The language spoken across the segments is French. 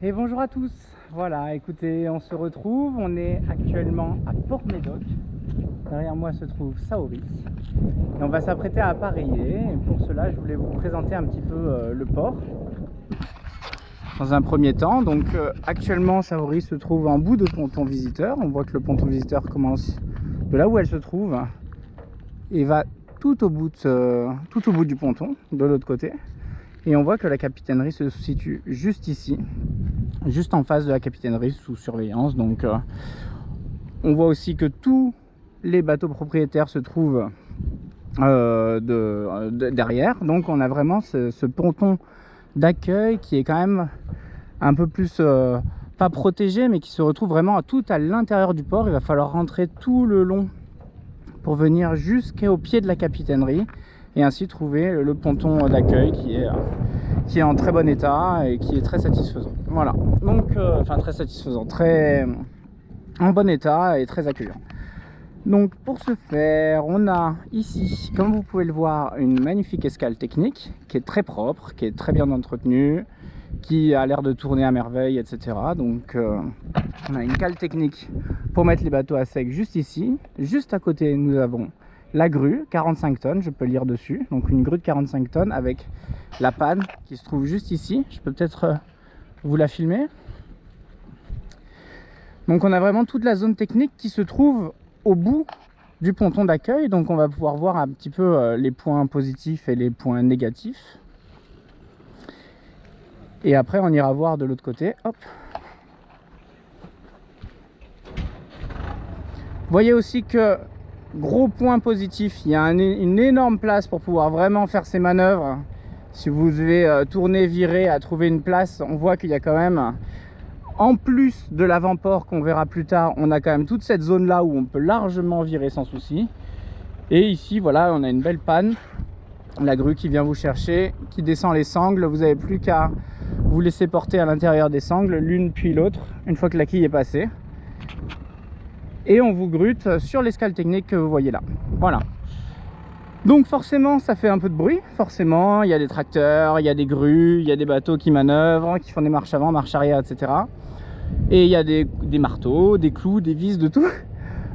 Et bonjour à tous. Voilà, écoutez, on se retrouve. On est actuellement à Port-Médoc. Derrière moi se trouve Saoris. Et on va s'apprêter à appareiller. Et pour cela, je voulais vous présenter un petit peu le port. Dans un premier temps, donc actuellement, Saoris se trouve en bout de ponton visiteur. On voit que le ponton visiteur commence de là où elle se trouve et va tout au bout du ponton, de l'autre côté. Et on voit que la capitainerie se situe juste ici, juste en face de la capitainerie sous surveillance. Donc on voit aussi que tous les bateaux propriétaires se trouvent derrière. Donc on a vraiment ce ponton d'accueil qui est quand même un peu plus pas protégé, mais qui se retrouve vraiment tout à l'intérieur du port. Il va falloir rentrer tout le long pour venir jusqu'au pied de la capitainerie et ainsi trouver le ponton d'accueil qui est en très bon état et qui est très satisfaisant. Voilà, donc enfin très satisfaisant, très en bon état et très accueillant. Donc pour ce faire, on a ici, comme vous pouvez le voir, une magnifique escale technique qui est très propre, qui est très bien entretenue, qui a l'air de tourner à merveille, etc. Donc on a une cale technique pour mettre les bateaux à sec juste ici. Juste à côté, nous avons la grue, 45 tonnes, je peux lire dessus. Donc une grue de 45 tonnes avec la panne qui se trouve juste ici. Je peux peut-être vous la filmer. Donc on a vraiment toute la zone technique qui se trouve au bout du ponton d'accueil. Donc on va pouvoir voir un petit peu les points positifs et les points négatifs. Et après on ira voir de l'autre côté. Hop. Vous voyez aussi que, gros point positif, il y a une énorme place pour pouvoir vraiment faire ces manœuvres. Si vous devez tourner, virer, à trouver une place, on voit qu'il y a quand même, en plus de l'avant-port qu'on verra plus tard, on a quand même toute cette zone là où on peut largement virer sans souci. Et ici, voilà, on a une belle panne. La grue qui vient vous chercher, qui descend les sangles. Vous n'avez plus qu'à vous laisser porter à l'intérieur des sangles, l'une puis l'autre, une fois que la quille est passée. Et on vous grute sur l'escale technique que vous voyez là. Voilà. Donc forcément, ça fait un peu de bruit. Forcément, il y a des tracteurs, il y a des grues, il y a des bateaux qui manœuvrent, qui font des marches avant, marches arrière, etc. Et il y a des marteaux, des clous, des vis, de tout.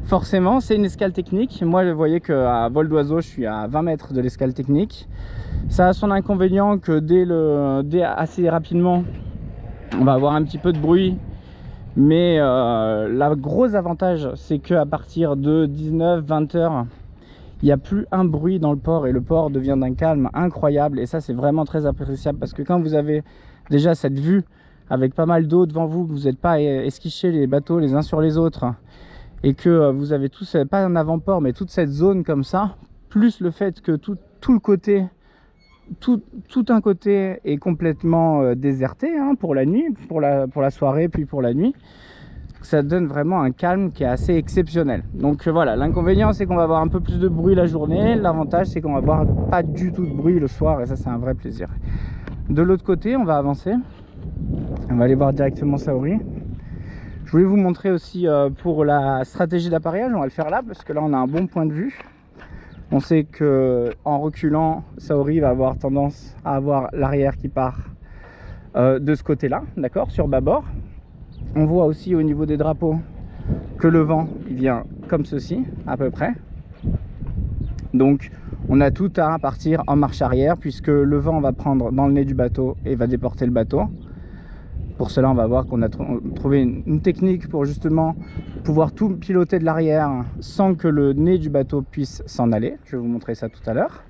Forcément, c'est une escale technique. Moi, vous voyez qu'à vol d'oiseau, je suis à 20 mètres de l'escale technique. Ça a son inconvénient que dès assez rapidement, on va avoir un petit peu de bruit. Mais le gros avantage, c'est qu'à partir de 19-20 heures, il n'y a plus un bruit dans le port et le port devient d'un calme incroyable. Et ça, c'est vraiment très appréciable parce que quand vous avez déjà cette vue avec pas mal d'eau devant vous, que vous n'êtes pas esquiché les bateaux les uns sur les autres et que vous avez tous, pas un avant-port, mais toute cette zone comme ça, plus le fait que tout le côté, tout un côté est complètement déserté hein, pour la nuit, pour la soirée, puis pour la nuit. Ça donne vraiment un calme qui est assez exceptionnel. Donc voilà, l'inconvénient c'est qu'on va avoir un peu plus de bruit la journée. L'avantage c'est qu'on va avoir pas du tout de bruit le soir et ça c'est un vrai plaisir. De l'autre côté, on va avancer. On va aller voir directement Saori. Je voulais vous montrer aussi pour la stratégie d'appareillage, on va le faire là parce que là on a un bon point de vue. On sait que en reculant, Saori va avoir tendance à avoir l'arrière qui part de ce côté-là, d'accord, sur bâbord. On voit aussi au niveau des drapeaux que le vent il vient comme ceci à peu près. Donc on a tout à partir en marche arrière puisque le vent va prendre dans le nez du bateau et va déporter le bateau. Pour cela on va voir qu'on a trouvé une technique pour justement pouvoir tout piloter de l'arrière sans que le nez du bateau puisse s'en aller. Je vais vous montrer ça tout à l'heure.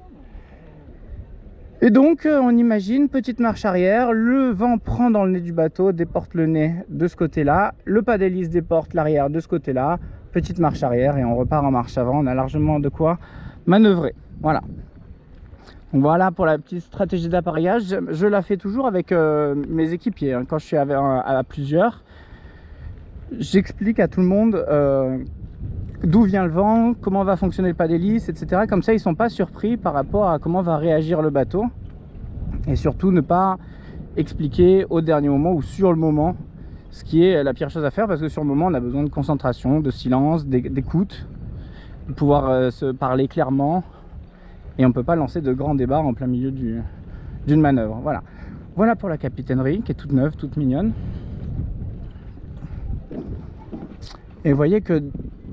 Et donc on imagine petite marche arrière, le vent prend dans le nez du bateau, déporte le nez de ce côté là, le pas d'hélice déporte l'arrière de ce côté là, petite marche arrière et on repart en marche avant. On a largement de quoi manœuvrer. Voilà. Donc voilà pour la petite stratégie d'appareillage. Je la fais toujours avec mes équipiers hein. Quand je suis à plusieurs, j'explique à tout le monde d'où vient le vent, comment va fonctionner le pas d'hélice, etc. Comme ça, ils ne sont pas surpris par rapport à comment va réagir le bateau. Et surtout, ne pas expliquer au dernier moment ou sur le moment, ce qui est la pire chose à faire. Parce que sur le moment, on a besoin de concentration, de silence, d'écoute, de pouvoir se parler clairement. Et on ne peut pas lancer de grands débats en plein milieu d'une manœuvre. Voilà. Voilà pour la capitainerie qui est toute neuve, toute mignonne. Et vous voyez que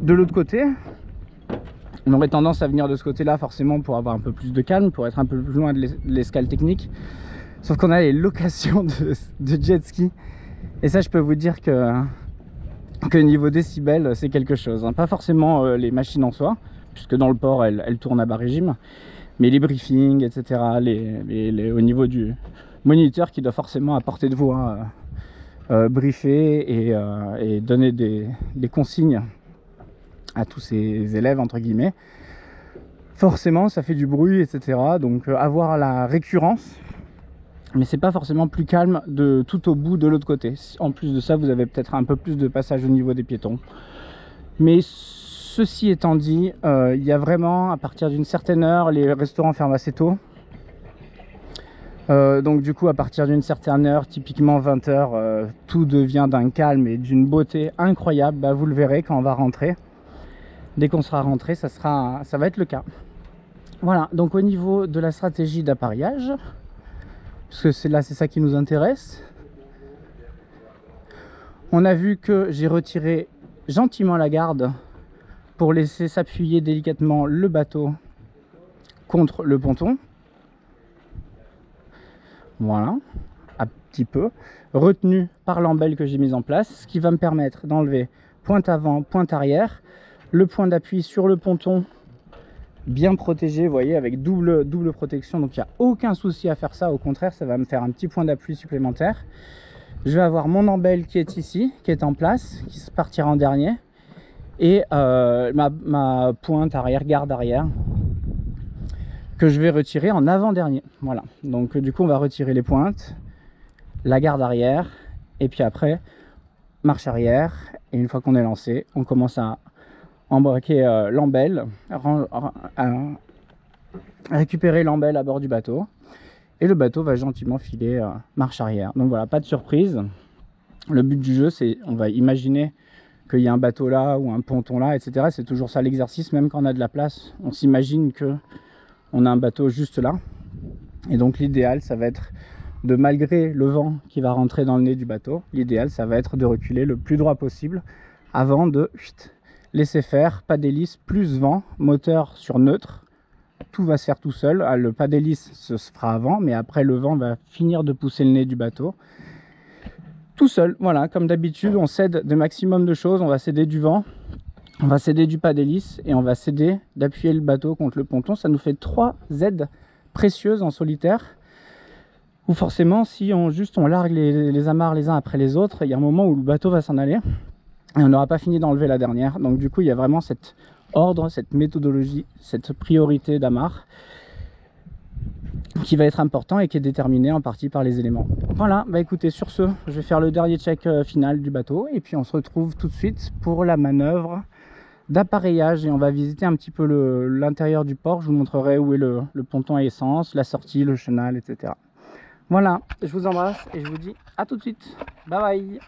de l'autre côté, on aurait tendance à venir de ce côté-là forcément pour avoir un peu plus de calme, pour être un peu plus loin de l'escale technique. Sauf qu'on a les locations de jet ski. Et ça, je peux vous dire que niveau décibels, c'est quelque chose. Hein. Pas forcément les machines en soi, puisque dans le port, elles tournent à bas régime. Mais les briefings, etc., au niveau du moniteur qui doit forcément à portée de voix briefer et donner des consignes à tous ces élèves, entre guillemets. Forcément, ça fait du bruit, etc. Donc, avoir la récurrence. Mais c'est pas forcément plus calme de tout au bout de l'autre côté. En plus de ça, vous avez peut-être un peu plus de passage au niveau des piétons. Mais ceci étant dit, il y a vraiment, à partir d'une certaine heure, les restaurants ferment assez tôt. Donc du coup, à partir d'une certaine heure, typiquement 20 h, tout devient d'un calme et d'une beauté incroyable. Bah, vous le verrez quand on va rentrer. Dès qu'on sera rentré, ça va être le cas. Voilà, donc au niveau de la stratégie d'appareillage, parce que c'est ça qui nous intéresse. On a vu que j'ai retiré gentiment la garde pour laisser s'appuyer délicatement le bateau contre le ponton. Voilà, un petit peu. Retenu par l'embelle que j'ai mise en place, ce qui va me permettre d'enlever pointe avant, pointe arrière. Le point d'appui sur le ponton bien protégé, vous voyez, avec double protection, donc il n'y a aucun souci à faire ça. Au contraire, ça va me faire un petit point d'appui supplémentaire. Je vais avoir mon embelle qui est ici, qui est en place, qui se partira en dernier, et ma pointe arrière, garde arrière, que je vais retirer en avant-dernier. Voilà, donc du coup on va retirer les pointes, la garde arrière, et puis après marche arrière, et une fois qu'on est lancé, on commence à embarquer l'embelle, récupérer l'embelle à bord du bateau, et le bateau va gentiment filer marche arrière. Donc voilà, pas de surprise. Le but du jeu, c'est, on va imaginer qu'il y a un bateau là ou un ponton là, etc. C'est toujours ça l'exercice, même quand on a de la place, on s'imagine que on a un bateau juste là. Et donc l'idéal, ça va être de, malgré le vent qui va rentrer dans le nez du bateau, l'idéal, ça va être de reculer le plus droit possible avant de laisser faire, pas d'hélice plus vent, moteur sur neutre, tout va se faire tout seul. Le pas d'hélice se fera avant, mais après le vent va finir de pousser le nez du bateau tout seul. Voilà, comme d'habitude, on cède de maximum de choses. On va céder du vent, on va céder du pas d'hélice et on va céder d'appuyer le bateau contre le ponton. Ça nous fait 3 aides précieuses en solitaire, où forcément si on largue les amarres les uns après les autres, il y a un moment où le bateau va s'en aller et on n'aura pas fini d'enlever la dernière. Donc du coup, il y a vraiment cet ordre, cette méthodologie, cette priorité d'amarre qui va être important et qui est déterminé en partie par les éléments. Voilà, bah écoutez, sur ce, je vais faire le dernier check final du bateau et puis on se retrouve tout de suite pour la manœuvre d'appareillage et on va visiter un petit peu l'intérieur du port. Je vous montrerai où est le ponton à essence, la sortie, le chenal, etc. Voilà, je vous embrasse et je vous dis à tout de suite. Bye bye.